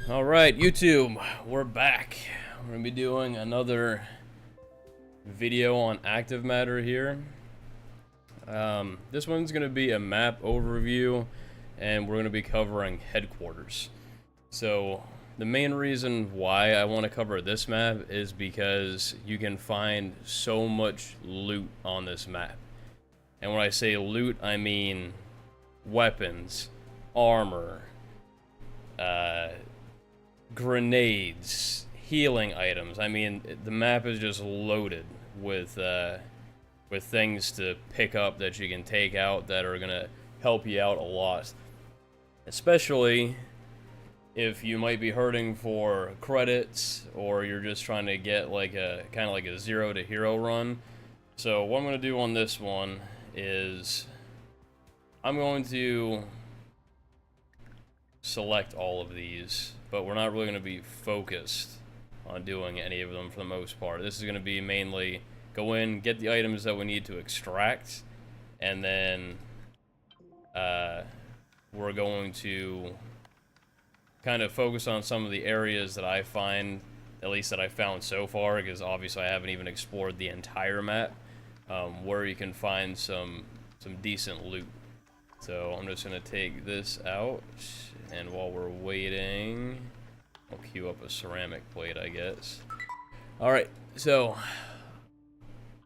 Alright, YouTube, we're back. We're going to be doing another video on active matter here. This one's going to be a map overview, and we're going to be covering headquarters. So, the main reason why I want to cover this map is because you can find so much loot on this map. And when I say loot, I mean weapons, armor, grenades, healing items. I mean, the map is just loaded with things to pick up that you can take out that are gonna help you out a lot. Especially if you might be hurting for credits, or you're just trying to get like a kind of like a 0 to hero run. So what I'm gonna do on this one is I'm going to select all of these, but we're not really going to be focused on doing any of them for the most part. This is going to be mainly go in, get the items that we need to extract, and then we're going to kind of focus on some of the areas that I find, at least that I found so far, because obviously I haven't even explored the entire map, where you can find some decent loot. So I'm just going to take this out, and while we're waiting, I'll queue up a ceramic plate, I guess. Alright, so,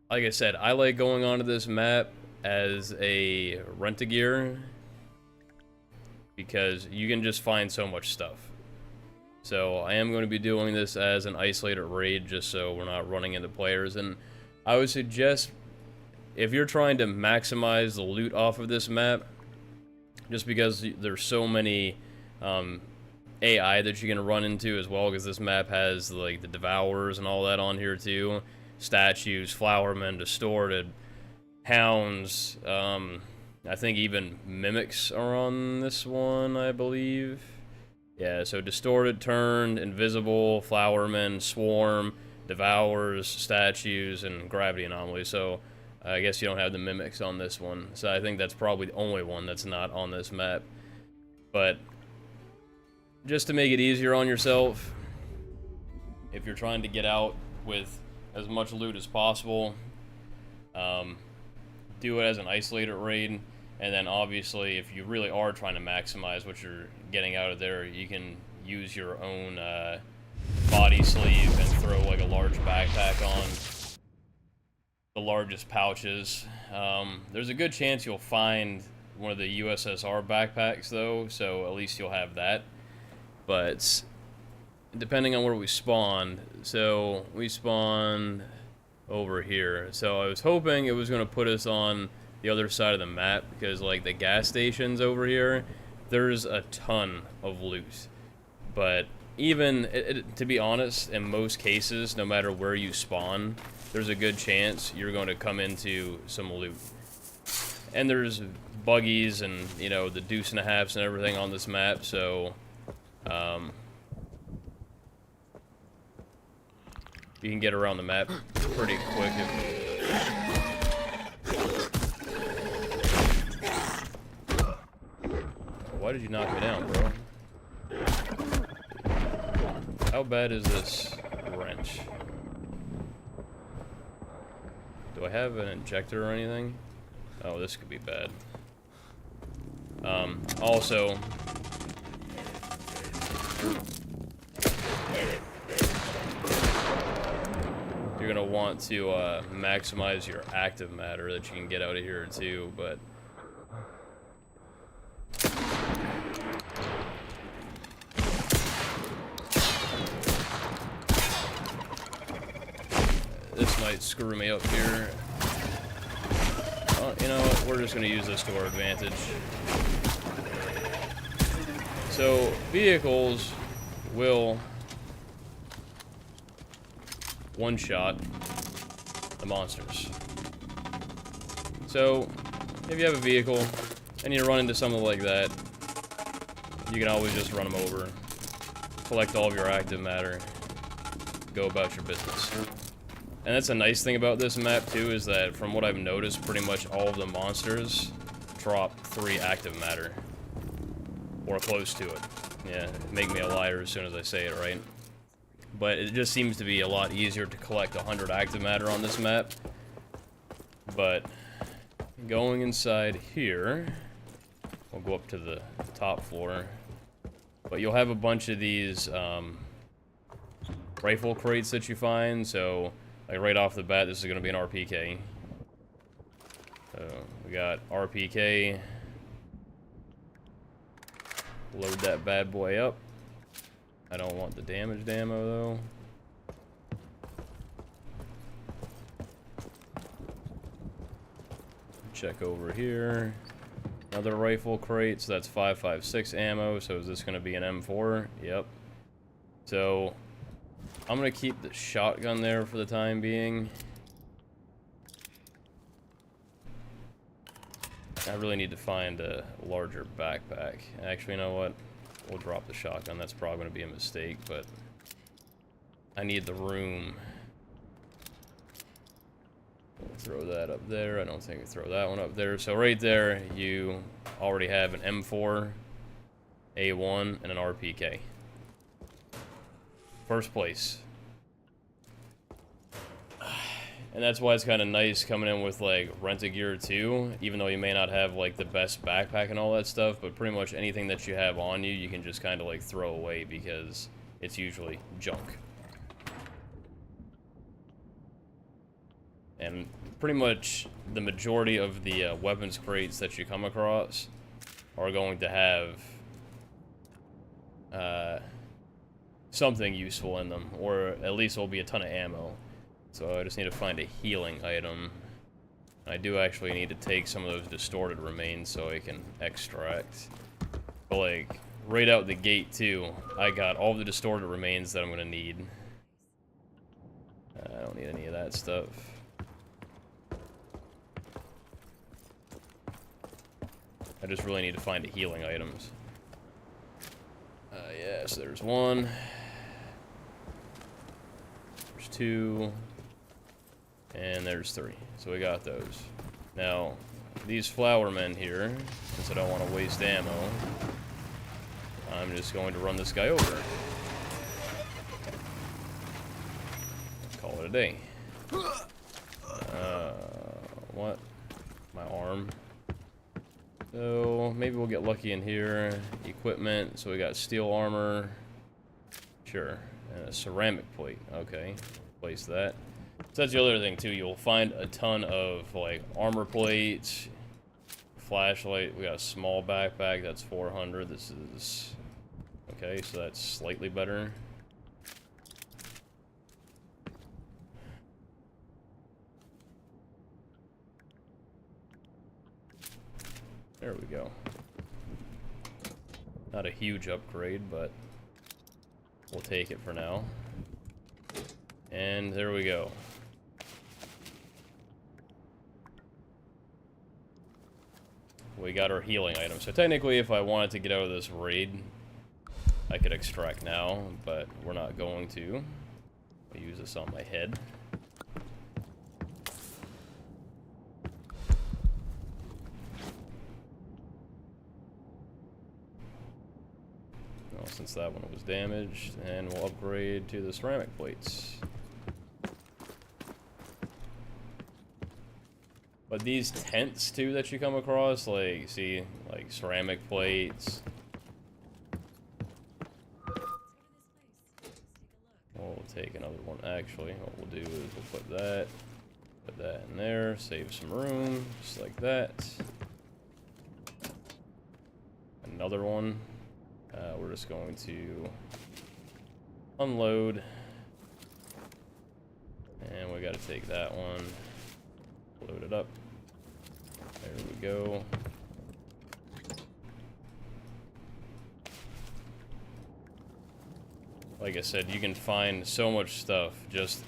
like I said, I like going onto this map as a rent-a-gear, because you can just find so much stuff. So I am going to be doing this as an isolated raid, just so we're not running into players, and I would suggest, if you're trying to maximize the loot off of this map, just because there's so many AI that you can run into as well, because this map has like the devourers and all that on here too, statues, flowermen, distorted, hounds, I think even mimics are on this one, I believe. Yeah, so distorted, turned, invisible, flowermen, swarm, devourers, statues, and gravity anomalies. So I guess you don't have the mimics on this one, so I think that's probably the only one that's not on this map. But just to make it easier on yourself, if you're trying to get out with as much loot as possible, do it as an isolated raid, and then obviously if you really are trying to maximize what you're getting out of there, you can use your own body sleeve and throw like a large backpack on. The largest pouches. There's a good chance you'll find one of the USSR backpacks though, so at least you'll have that. But depending on where we spawned, so we spawned over here. So I was hoping it was going to put us on the other side of the map, because like the gas stations over here, there's a ton of loot. But even, to be honest, in most cases, no matter where you spawn, there's a good chance you're going to come into some loot. And there's buggies and, you know, the deuce and a halves and everything on this map, so you can get around the map pretty quick. Why did you knock me down, bro? How bad is this wrench? Do I have an injector or anything? Oh, this could be bad. Also, you're gonna want to maximize your active matter that you can get out of here too, but this might screw me up here. You know what, we're just going to use this to our advantage. So, vehicles will one-shot the monsters. So, if you have a vehicle and you run into something like that, you can always just run them over, collect all of your active matter, go about your business. And that's a nice thing about this map too, is that from what I've noticed, pretty much all of the monsters drop 3 active matter, or close to it. Yeah, make me a liar as soon as I say it, right? But it just seems to be a lot easier to collect 100 active matter on this map. But going inside here, we'll go up to the top floor. But you'll have a bunch of these rifle crates that you find. So, like right off the bat, this is going to be an RPK. So, we got RPK. Load that bad boy up. I don't want the damaged ammo, though. Check over here. Another rifle crate, so that's 5.56 ammo. So is this going to be an M4? Yep. So I'm going to keep the shotgun there for the time being. I really need to find a larger backpack. Actually, you know what? We'll drop the shotgun. That's probably going to be a mistake, but I need the room. We'll throw that up there. I don't think we throw that one up there. So right there, you already have an M4, A1, and an RPK. First place. And that's why it's kind of nice coming in with, like, rent-a-gear, too. Even though you may not have, like, the best backpack and all that stuff. But pretty much anything that you have on you, you can just kind of, like, throw away because it's usually junk. And pretty much the majority of the weapons crates that you come across are going to have something useful in them. Or at least there'll be a ton of ammo. So I just need to find a healing item. I do actually need to take some of those distorted remains so I can extract. But like, right out the gate too, I got all the distorted remains that I'm gonna need. I don't need any of that stuff. I just really need to find the healing items. Yeah, so there's one. There's two. And there's three. So we got those. Now, these flower men here, since I don't want to waste ammo, I'm just going to run this guy over. Call it a day. What? My arm. So, maybe we'll get lucky in here. Equipment. So we got steel armor. Sure. And a ceramic plate. Okay. Place that. So that's the other thing too, you'll find a ton of like armor plates, flashlight. We got a small backpack, that's 400. This is okay, so that's slightly better. There we go. Not a huge upgrade, but we'll take it for now. And there we go. We got our healing item. So technically, if I wanted to get out of this raid, I could extract now, but we're not going to. I'll use this on my head. Well, since that one was damaged, and we'll upgrade to the ceramic plates. But these tents, too, that you come across, like, see, like, ceramic plates. We'll take another one, actually. What we'll do is we'll put that in there, save some room, just like that. Another one. We're just going to unload. And we gotta take that one. Load it up. There we go. Like I said, you can find so much stuff just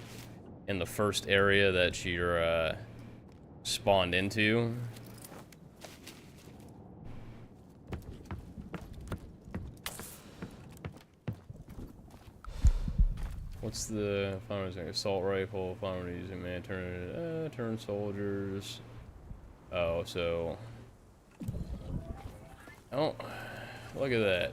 in the first area that you're spawned into. What's the founder's assault rifle? Founder using man turn soldiers. Oh, so oh, look at that.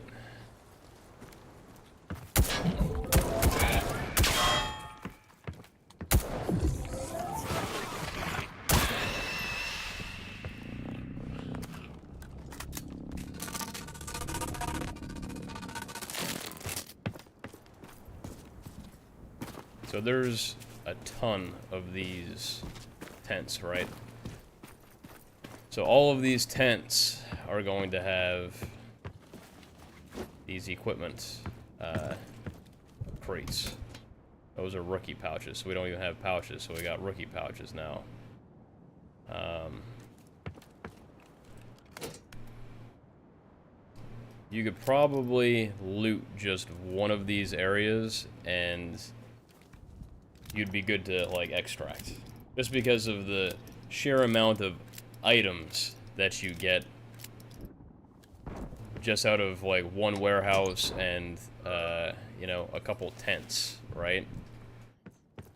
So there's a ton of these tents, right? So all of these tents are going to have these equipment crates. Those are rookie pouches, so we don't even have pouches, so we got rookie pouches now. You could probably loot just one of these areas, and you'd be good to, like, extract. Just because of the sheer amount of items that you get just out of, like, one warehouse and, you know, a couple tents, right?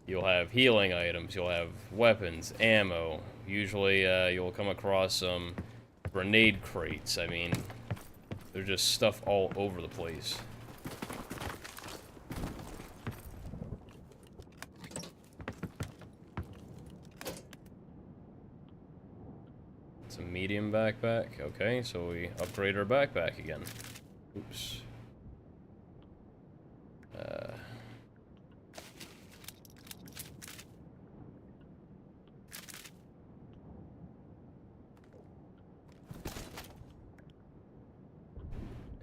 You'll have healing items, you'll have weapons, ammo. Usually, you'll come across some grenade crates. I mean, there's just stuff all over the place. It's a medium backpack. Okay, so we upgrade our backpack again. Oops.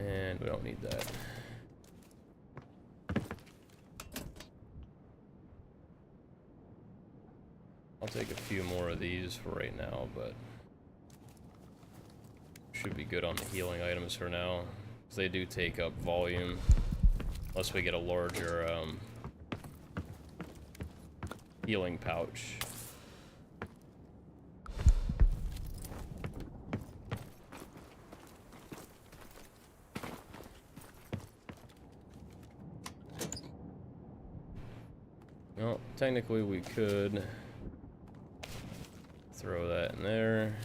And we don't need that. I'll take a few more of these for right now, but should be good on the healing items for now, because they do take up volume, unless we get a larger healing pouch. Well, technically we could throw that in there.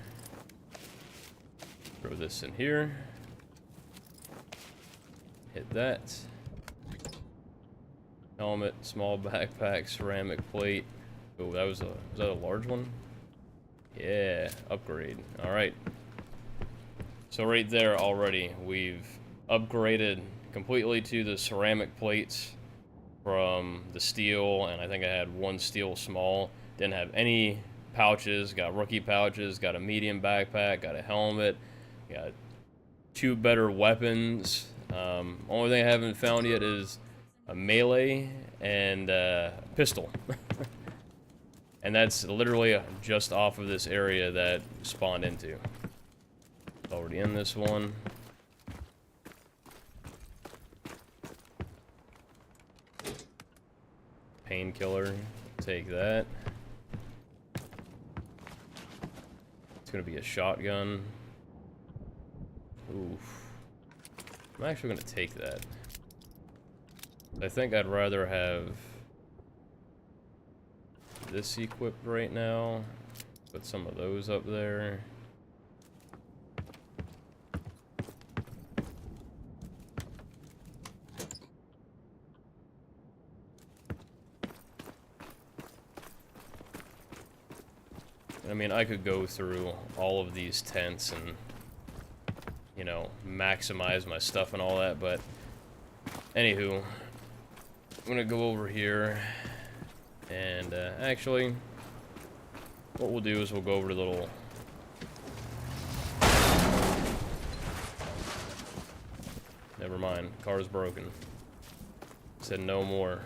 Throw this in here. Hit that. Helmet, small backpack, ceramic plate. Oh, was that a large one? Yeah, upgrade. Alright. So right there already, we've upgraded completely to the ceramic plates from the steel, and I think I had one steel small. Didn't have any pouches, got rookie pouches, got a medium backpack, got a helmet, got 2 better weapons. Only thing I haven't found yet is a melee and a pistol. And that's literally just off of this area that spawned into. Already in this one. Painkiller, take that. It's gonna be a shotgun. Oof. I'm actually gonna take that. I think I'd rather have this equipped right now. Put some of those up there. I mean, I could go through all of these tents and, you know, maximize my stuff and all that, but anywho, I'm gonna go over here and actually, what we'll do is we'll go over to the little never mind, car's broken. Said no more.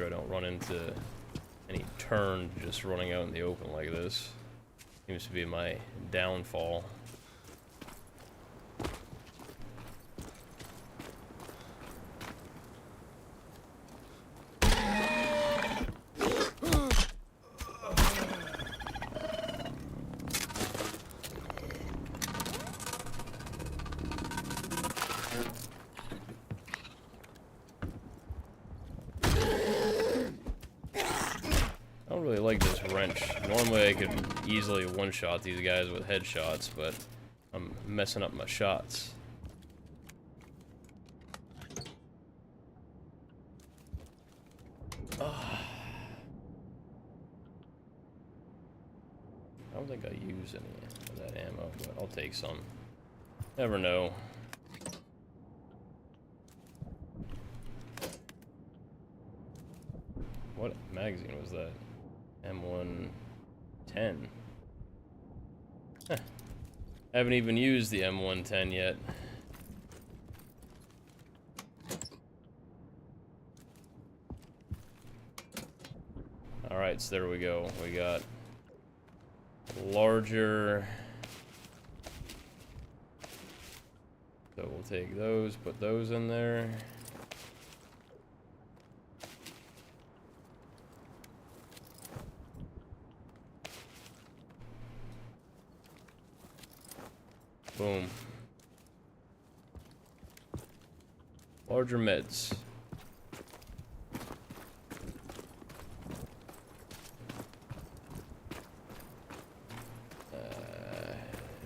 I don't run into any turn just running out in the open like this. Seems to be my downfall. I don't really like this wrench. Normally I could easily one-shot these guys with headshots, but I'm messing up my shots. I don't think I use any of that ammo, but I'll take some. Never know. What magazine was that? M110. Huh. Haven't even used the M110 yet. Alright, so there we go. We got larger. So we'll take those, put those in there. Boom. Larger meds.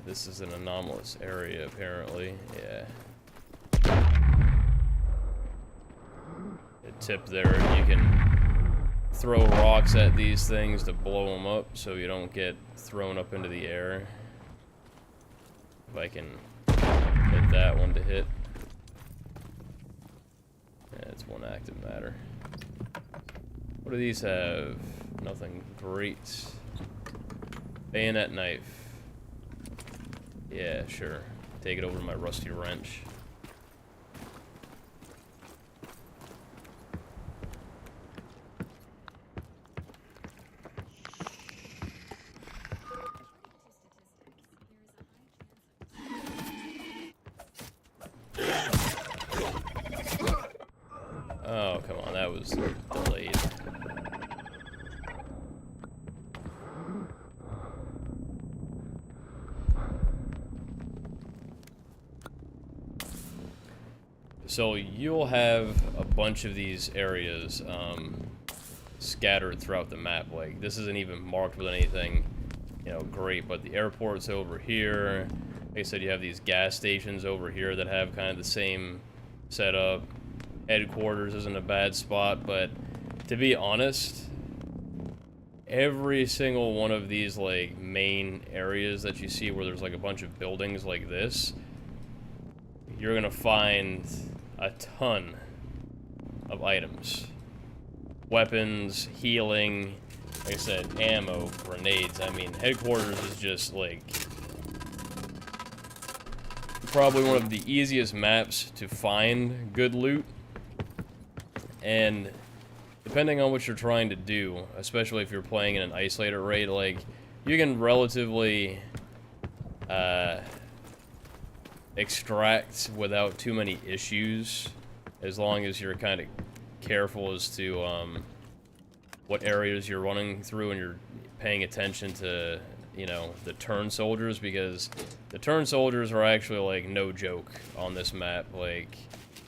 This is an anomalous area, apparently. Yeah. A tip there, you can throw rocks at these things to blow them up so you don't get thrown up into the air. If I can hit that one to hit. Yeah, it's one active matter. What do these have? Nothing great. Bayonet knife. Yeah, sure. Take it over to my rusty wrench. Oh, come on, that was delayed. So you'll have a bunch of these areas scattered throughout the map. Like, this isn't even marked with anything, you know, great, but the airport's over here. Like I said, you have these gas stations over here that have kind of the same setup. Headquarters isn't a bad spot, but to be honest, every single one of these, like, main areas that you see where there's, like, a bunch of buildings like this, you're gonna find a ton of items. Weapons, healing, like I said, ammo, grenades. I mean, headquarters is just, like, probably one of the easiest maps to find good loot. And depending on what you're trying to do, especially if you're playing in an isolated raid, like, you can relatively extract without too many issues, as long as you're kind of careful as to what areas you're running through and you're paying attention to, you know, the turn soldiers, because the turn soldiers are actually, like, no joke on this map. Like,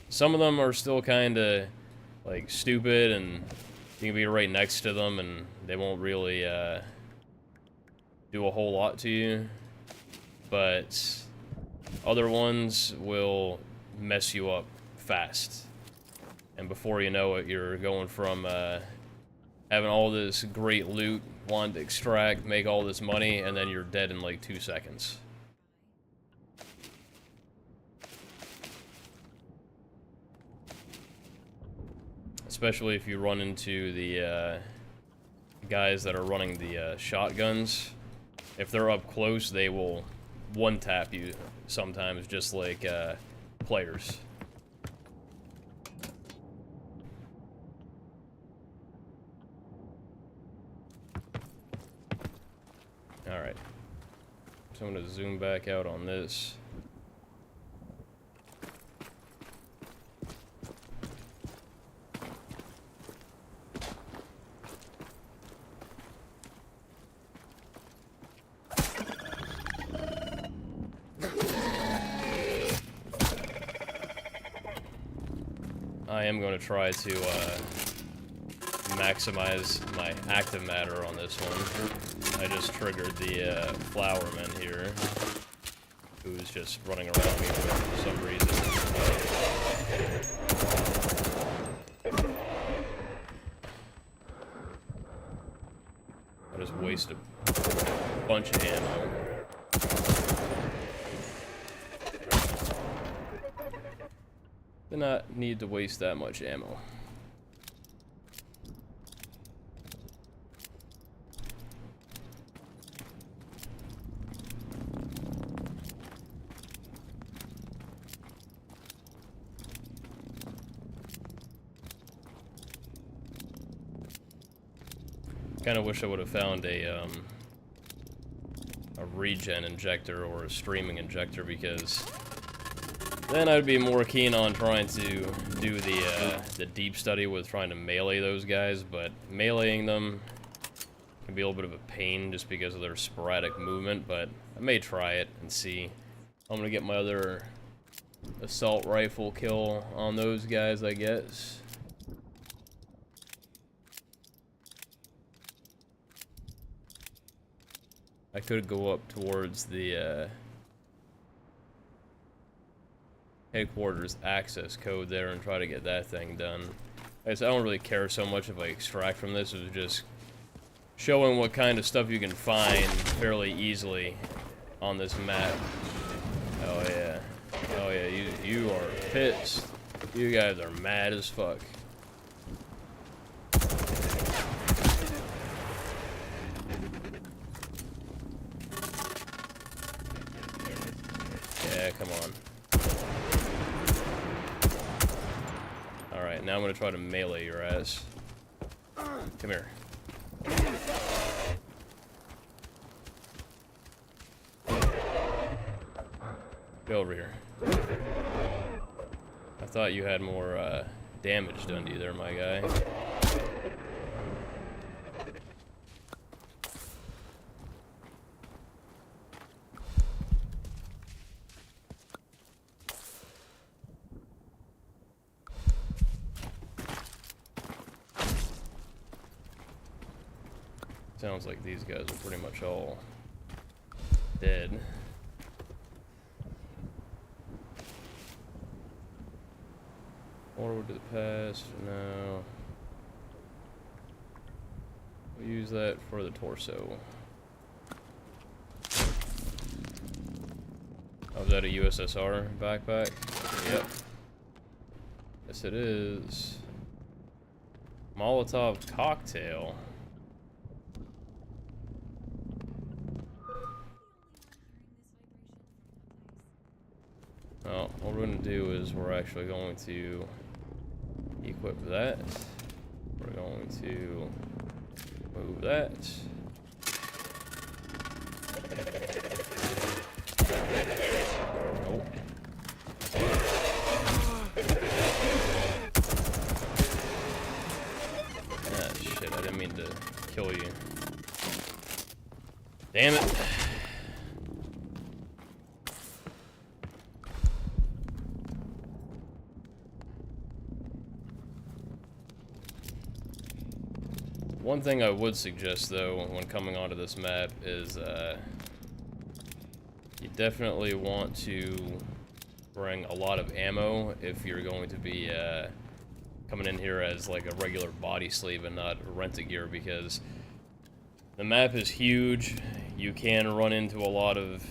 some of them are still kind of, like, stupid, and you can be right next to them and they won't really do a whole lot to you, but other ones will mess you up fast, and before you know it, you're going from having all this great loot, wanting to extract, make all this money, and then you're dead in like 2 seconds. Especially if you run into the guys that are running the shotguns. If they're up close, they will one-tap you sometimes, just like players. Alright. So I'm going to zoom back out on this. I am going to try to maximize my active matter on this one. I just triggered the flowerman here, who's just running around me for some reason. I just wasted bunch of ammo. Do not need to waste that much ammo. Kind of wish I would have found a regen injector or a streaming injector, because then I'd be more keen on trying to do the deep study with trying to melee those guys, but meleeing them can be a little bit of a pain just because of their sporadic movement, but I may try it and see. I'm gonna get my other assault rifle kill on those guys, I guess. I could go up towards the headquarters access code there and try to get that thing done. I don't really care so much if I extract from this. It's just showing what kind of stuff you can find fairly easily on this map. Oh yeah. Oh yeah, you are pissed. You guys are mad as fuck. Yeah, come on. Alright, now I'm gonna try to melee your ass. Come here. Get over here. I thought you had more damage done to you there, my guy. Sounds like these guys are pretty much all dead. Forward to the past, no. We'll use that for the torso. Oh, is that a USSR backpack? Yep. Yes, it is. Molotov cocktail. Well, what we're going to do is we're actually going to equip that. We're going to move that. Nope. Ah, shit, I didn't mean to kill you. Damn it. One thing I would suggest, though, when coming onto this map is you definitely want to bring a lot of ammo if you're going to be coming in here as like a regular body sleeve and not rent-a-gear, because the map is huge. You can run into a lot of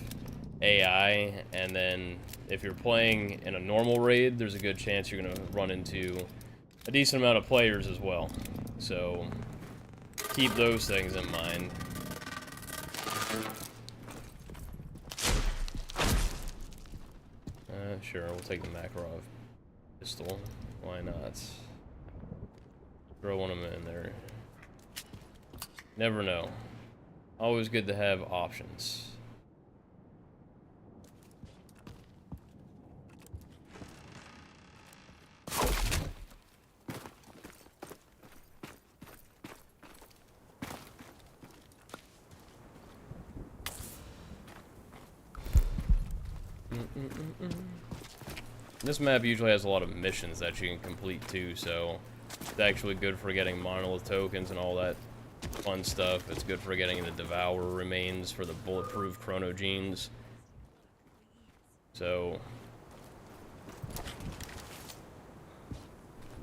AI, and then if you're playing in a normal raid, there's a good chance you're going to run into a decent amount of players as well. So keep those things in mind. Sure, we'll take the Makarov pistol. Why not? Throw one of them in there. Never know. Always good to have options. This map usually has a lot of missions that you can complete too, so it's actually good for getting Monolith Tokens and all that fun stuff. It's good for getting the Devour remains for the bulletproof chrono genes. So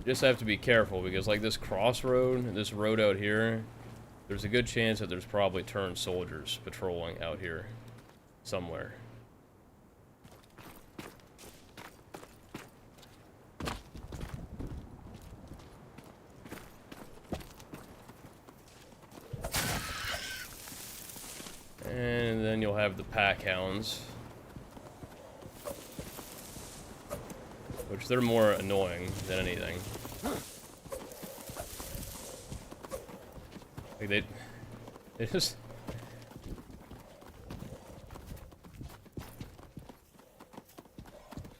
just have to be careful, because like this crossroad, this road out here, there's a good chance that there's probably turned soldiers patrolling out here somewhere. And then you'll have the pack hounds, which they're more annoying than anything. Like they just...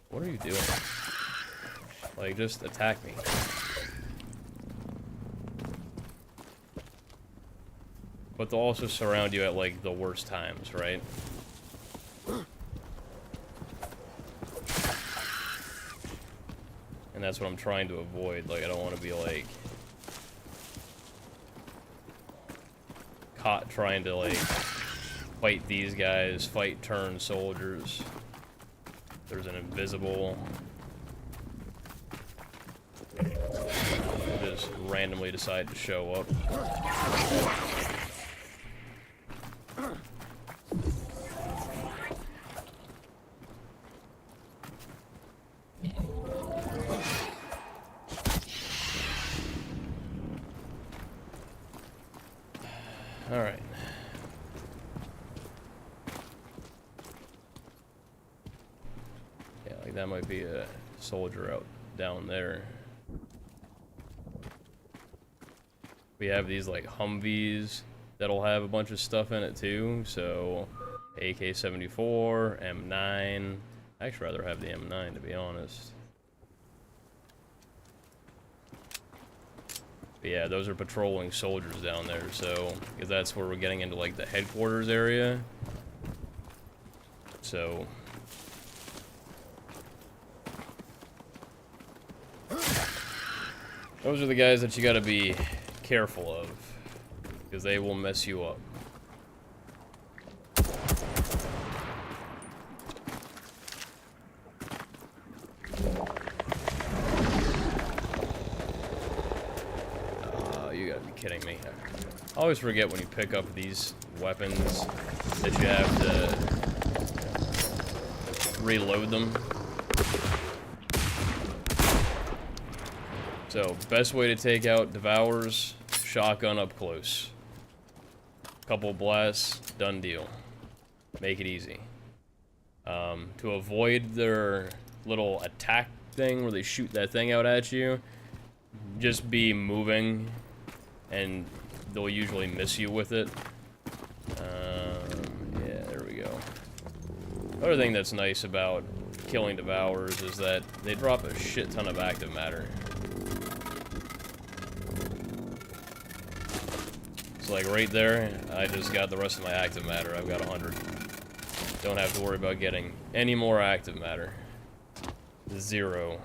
What are you doing? Like, just attack me. But they'll also surround you at, like, the worst times, right? And that's what I'm trying to avoid. Like, I don't want to be, like, caught trying to, like, fight these guys, fight turn soldiers. There's an invisible. We'll just randomly decide to show up. Alright. Yeah, like that might be a soldier out down there. We have these like Humvees that'll have a bunch of stuff in it too, so AK-74, M9. I'd actually rather have the M9 to be honest. But yeah, those are patrolling soldiers down there, so because that's where we're getting into like the headquarters area. So those are the guys that you gotta be careful of, because they will mess you up. You gotta be kidding me. I always forget when you pick up these weapons that you have to reload them. So, best way to take out Devourers, shotgun up close. Couple blasts, done deal. Make it easy. To avoid their little attack thing where they shoot that thing out at you, just be moving and they'll usually miss you with it. Yeah, there we go. Other thing that's nice about killing Devourers is that they drop a shit ton of active matter. It's like right there, I just got the rest of my active matter. I've got 100. Don't have to worry about getting any more active matter. 0.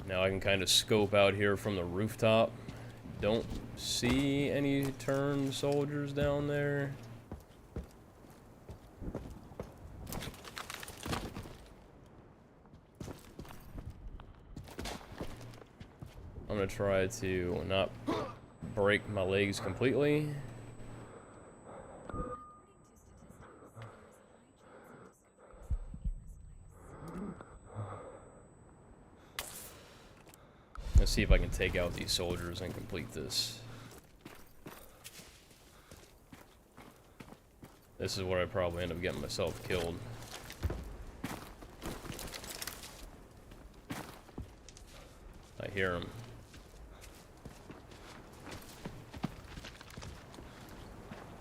Now I can kind of scope out here from the rooftop. Don't see any turned soldiers down there. I'm gonna try to not break my legs completely. Let's see if I can take out these soldiers and complete this. This is where I probably end up getting myself killed. I hear him.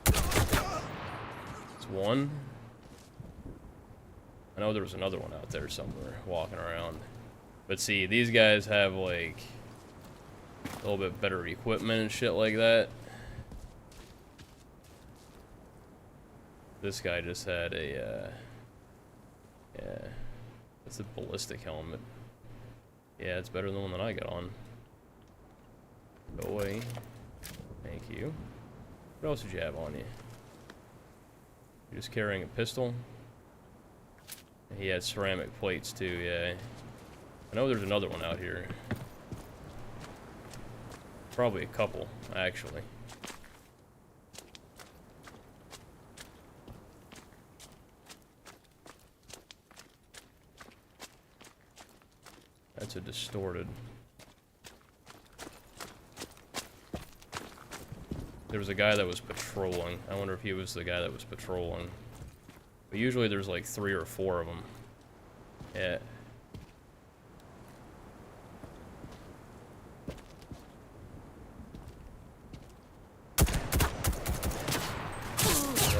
It's one. I know there was another one out there somewhere walking around. But see, these guys have like a little bit better equipment and shit like that. This guy just had a, yeah, it's a ballistic helmet. Yeah, it's better than the one that I got on. Go away. Thank you. What else did you have on you? You're just carrying a pistol? He had ceramic plates too, yeah. I know there's another one out here. probably a couple, actually. That's a distorted. There was a guy that was patrolling. I wonder if he was the guy that was patrolling. But usually there's like 3 or 4 of them. Yeah.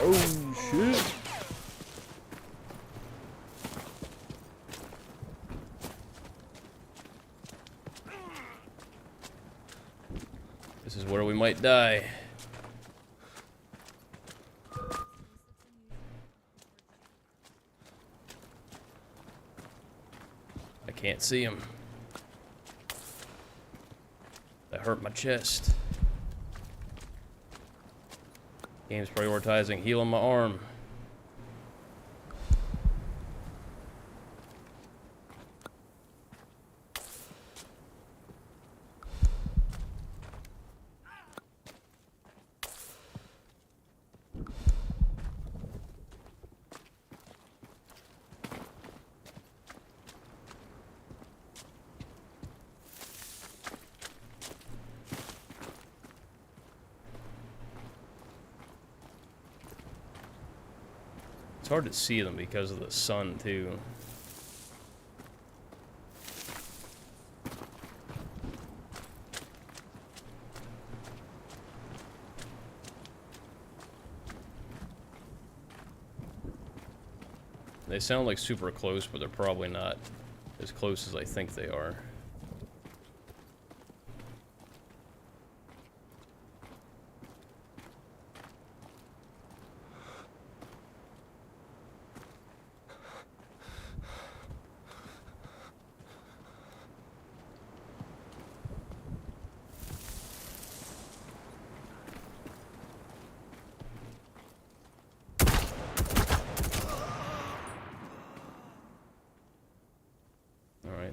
Oh, shit. This is where we might die. I can't see him. That hurt my chest. Game's prioritizing healing my arm. It's hard to see them because of the sun, too. They sound like super close, but they're probably not as close as I think they are.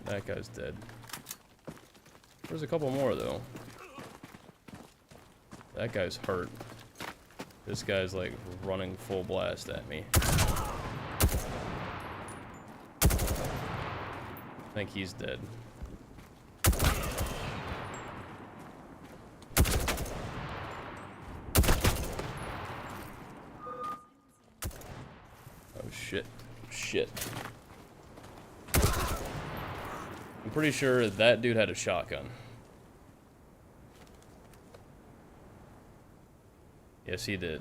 That guy's dead. There's a couple more, though. That guy's hurt. This guy's, like, running full blast at me. I think he's dead. Oh, shit. Shit. I'm pretty sure that dude had a shotgun. Yes, he did.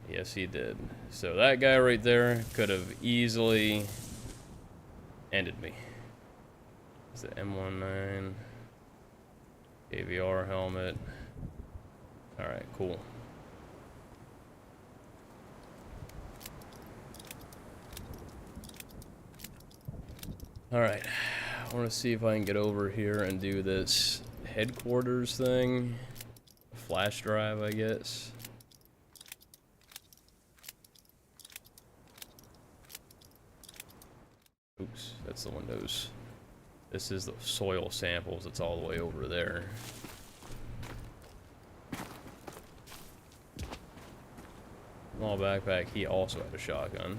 Yes, he did. So that guy right there could have easily ended me. It's the M19 AVR helmet. Alright, cool. Alright, I want to see if I can get over here and do this headquarters thing. Flash drive, I guess. Oops, that's the windows. This is the soil samples, it's all the way over there. Small backpack, he also had a shotgun.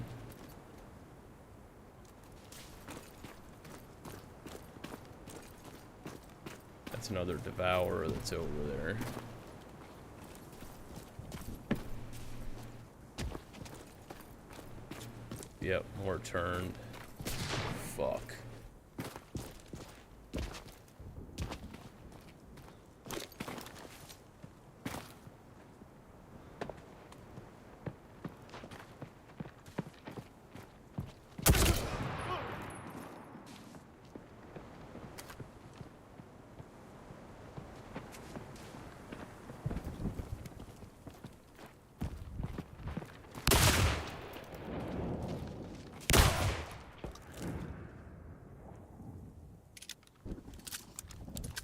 That's another devourer that's over there. Yep, more turned. Fuck.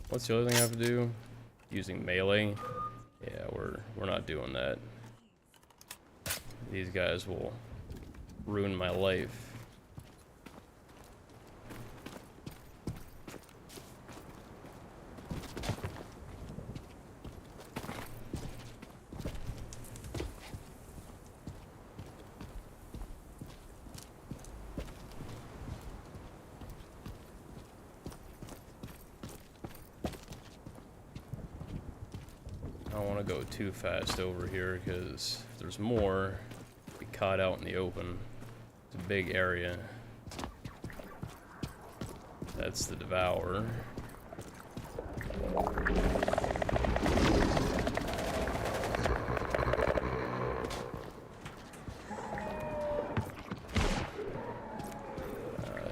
What's the other thing I have to do? Using melee? Yeah, we're not doing that. These guys will ruin my life. don't want to go too fast over here, because if there's more, be caught out in the open. It's a big area. That's the Devourer.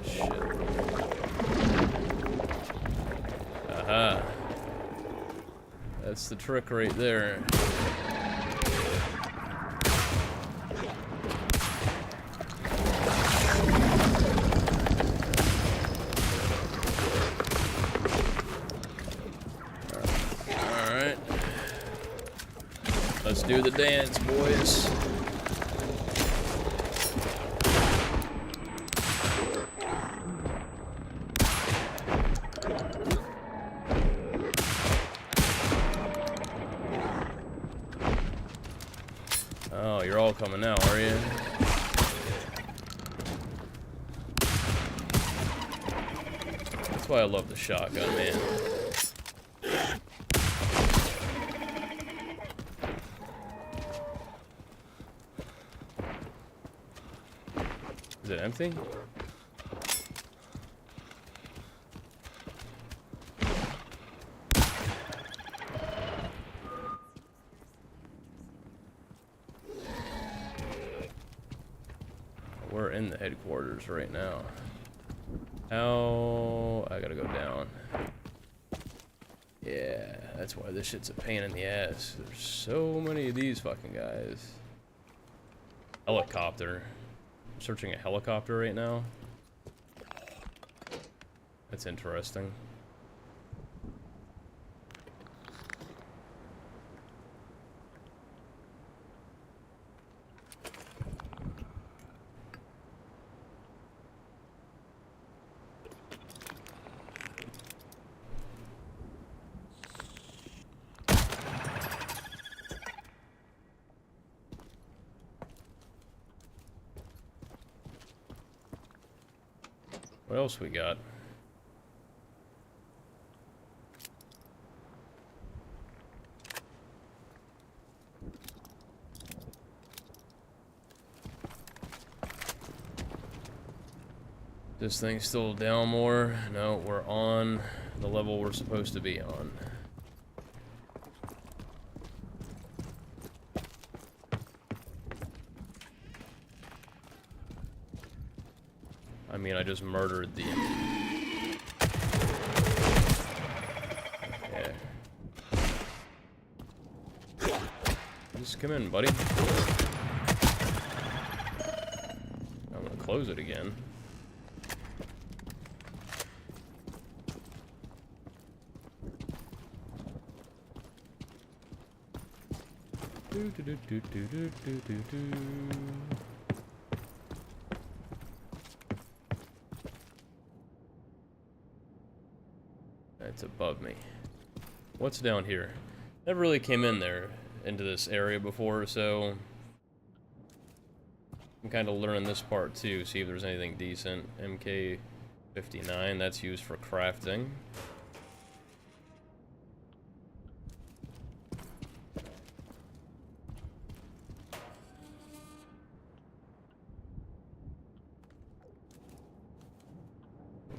Shit. Aha. That's the trick right there. Alright. Let's do the dance, boys. Oh, you're all coming now, are you? That's why I love the shotgun, man. Is it empty? We're in the headquarters right now. How? I gotta go down. Yeah, that's why this shit's a pain in the ass. There's so many of these fucking guys. Helicopter. I'm searching a helicopter right now. That's interesting. What else we got? This thing's still down more. No, we're on the level we're supposed to be on. I mean, I just murdered the... Yeah. Just come in, buddy. I'm gonna close it again. That's above me. What's down here? Never really came in there, into this area before, so I'm kind of learning this part too, see if there's anything decent. MK59, that's used for crafting.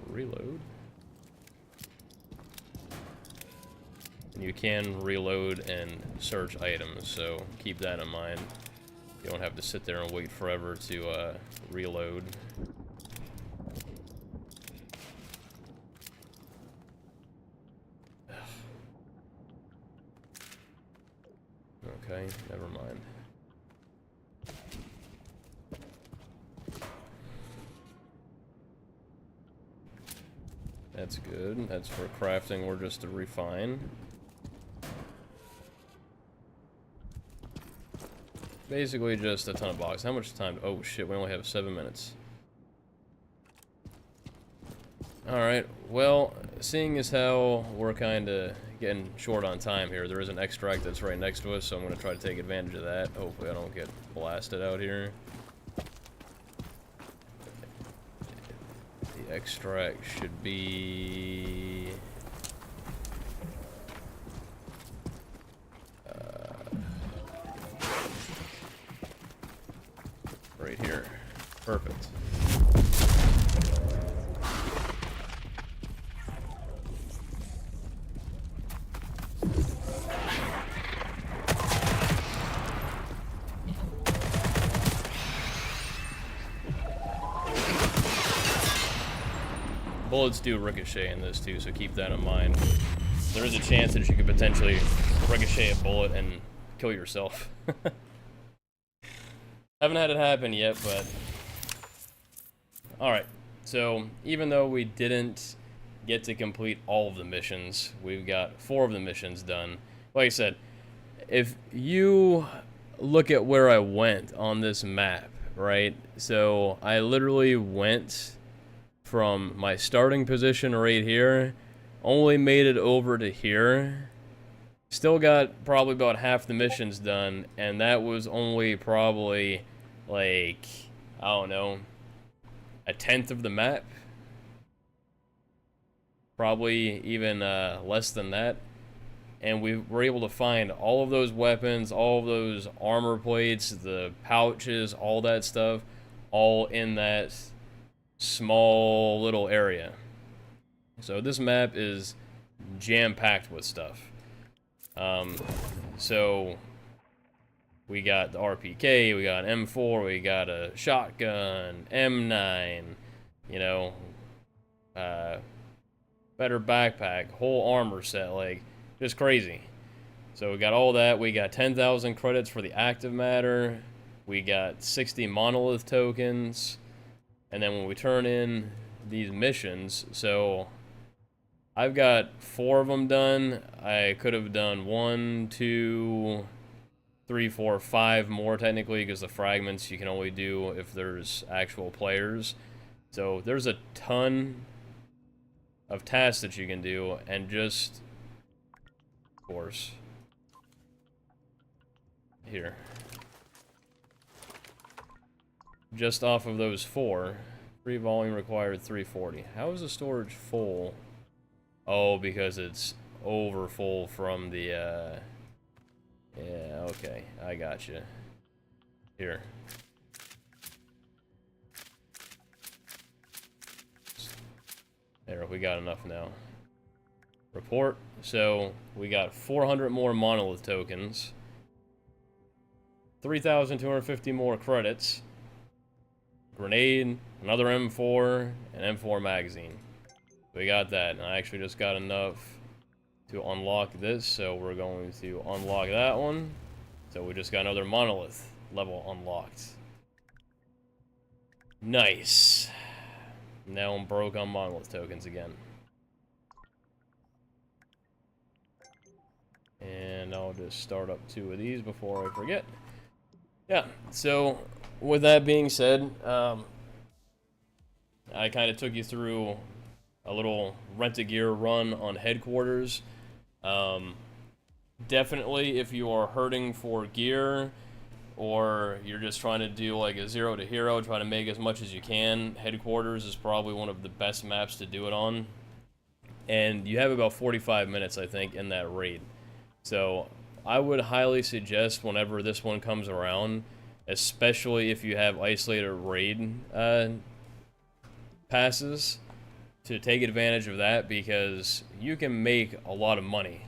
Reload. And you can reload and search items, so keep that in mind. You don't have to sit there and wait forever to reload. Okay, never mind. That's good. That's for crafting or just to refine. Basically just a ton of boxes. How much time? Oh shit, we only have 7 minutes. Alright, well, seeing as how we're kinda getting short on time here, there is an extract that's right next to us, so I'm gonna try to take advantage of that. Hopefully I don't get blasted out here. The extract should be... bullets do ricochet in this too, so keep that in mind. There is a chance that you could potentially ricochet a bullet and kill yourself. Haven't had it happen yet, but... Alright, so even though we didn't get to complete all of the missions, we've got 4 of the missions done. Like I said, if you look at where I went on this map, right? So I literally went from my starting position right here, only made it over to here, still got probably about half the missions done, and that was only probably like, I don't know, a 1/10 of the map, probably even less than that. And we were able to find all of those weapons, all of those armor plates, the pouches, all that stuff, all in that small little area. So this map is jam-packed with stuff. So we got the RPK, we got an M4, we got a shotgun, M9, you know, better backpack, whole armor set, like, just crazy. So we got all that. We got 10,000 credits for the active matter. We got 60 monolith tokens. And then when we turn in these missions, so I've got 4 of them done. I could have done 1, 2, 3, 4, 5 more technically, because the fragments you can only do if there's actual players. So there's a ton of tasks that you can do, and just, of course, here, just off of those 4, free volume required 340. How is the storage full? Oh, because it's over full from the, yeah, okay, I got you. Here. There, we got enough now. Report. So, we got 400 more monolith tokens. 3,250 more credits. Grenade, another M4, and M4 magazine. We got that, and I actually just got enough to unlock this, so we're going to unlock that one. So we just got another monolith level unlocked. Nice. Now I'm broke on monolith tokens again. And I'll just start up 2 of these before I forget. Yeah, so with that being said, I kind of took you through a little rent-a-gear run on headquarters. Definitely, if you are hurting for gear, or you're just trying to do like a 0 to hero, try to make as much as you can, headquarters is probably one of the best maps to do it on. And you have about 45 minutes, I think, in that raid. So I would highly suggest whenever this one comes around, especially if you have isolated raid passes, to take advantage of that, because you can make a lot of money.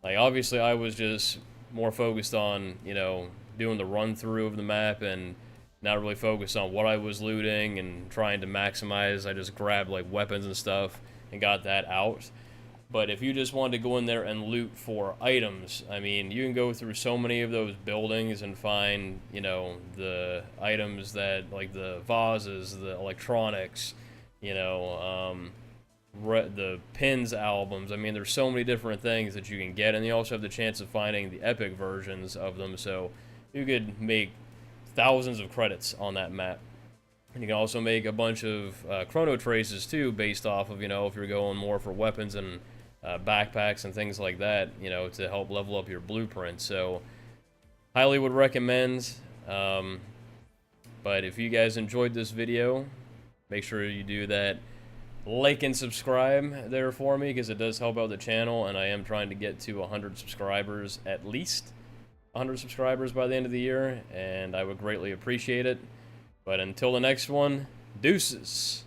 Like, obviously I was just more focused on, you know, doing the run through of the map and not really focused on what I was looting and trying to maximize. I just grabbed like weapons and stuff and got that out. But if you just wanted to go in there and loot for items, I mean, you can go through so many of those buildings and find, you know, the items that, like the vases, the electronics, you know, the pins albums. I mean, there's so many different things that you can get, and you also have the chance of finding the epic versions of them, so you could make thousands of credits on that map. And you can also make a bunch of chronotraces too, based off of, you know, if you're going more for weapons and backpacks and things like that, you know, to help level up your blueprint. So highly would recommend. But if you guys enjoyed this video, make sure you do that like and subscribe there for me, because it does help out the channel, and I am trying to get to 100 subscribers, at least 100 subscribers by the end of the year, and I would greatly appreciate it. But until the next one, deuces.